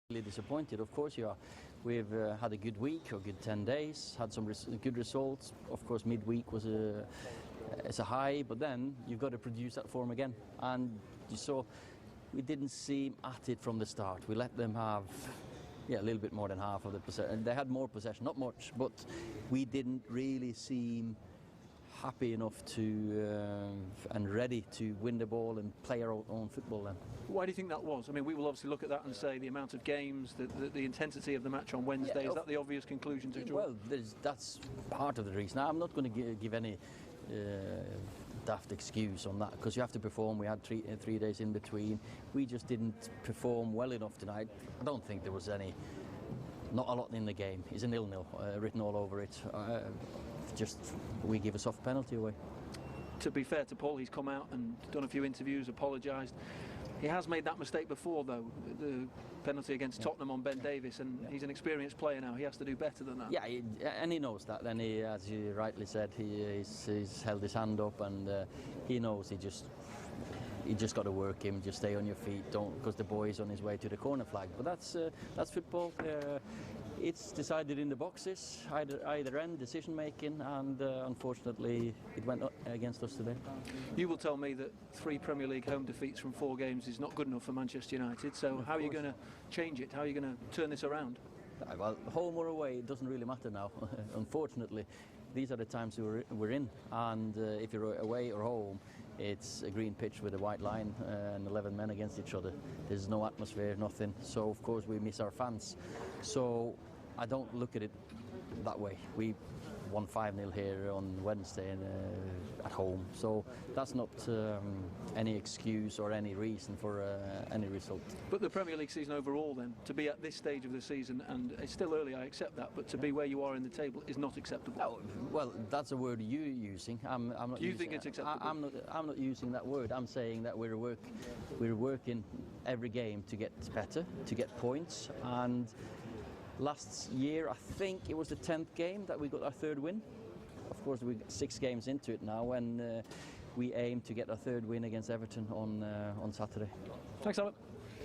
Really disappointed, of course you are. We've had a good week or good 10 days, had some good results. Of course midweek was it's a high, but then you've got to produce that form again. And you saw we didn't seem at it from the start. We let them have a little bit more than half of the possession. They had more possession, not much, but we didn't really seem happy enough to and ready to win the ball and play our own football then. Why do you think that was? I mean, we will obviously look at that and say the amount of games, the intensity of the match on Wednesday. Is that the obvious conclusion to draw? Well, that's part of the reason. I'm not going to give any daft excuse on that, because you have to perform. We had three days in between. We just didn't perform well enough tonight. I don't think there was not a lot in the game. It's a 0-0 written all over it. Just we give a soft penalty away. To be fair to Paul, he's come out and done a few interviews, apologised. He has made that mistake before, though, the penalty against Tottenham on Ben Davies, and he's an experienced player now. He has to do better than that. Yeah, and he knows that. And he, as you rightly said, he's held his hand up, and he knows you just got to work him. Just stay on your feet, don't, because the boy is on his way to the corner flag. But that's football. It's decided in the boxes, either end, decision making, and unfortunately it went against us today. You will tell me that 3 Premier League home defeats from 4 games is not good enough for Manchester United, so how are you going to change it? How are you going to turn this around? Well, home or away, it doesn't really matter now. Unfortunately, these are the times we're in, and if you're away or home, it's a green pitch with a white line and 11 men against each other. There's no atmosphere, nothing. So of course we miss our fans. So I don't look at it that way. We won 5-0 here on Wednesday at home. So that's not any excuse or any reason for any result. But the Premier League season overall then, to be at this stage of the season, and it's still early, I accept that, but to be where you are in the table is not acceptable. Oh, well, that's a word you're using. I'm not. Do you think it's acceptable? I'm not using that word. I'm saying that we're working every game to get better, to get points, and last year, I think it was the 10th game that we got our 3rd win. Of course, we got 6 games into it now, and we aim to get our 3rd win against Everton on Saturday. Thanks, Alan.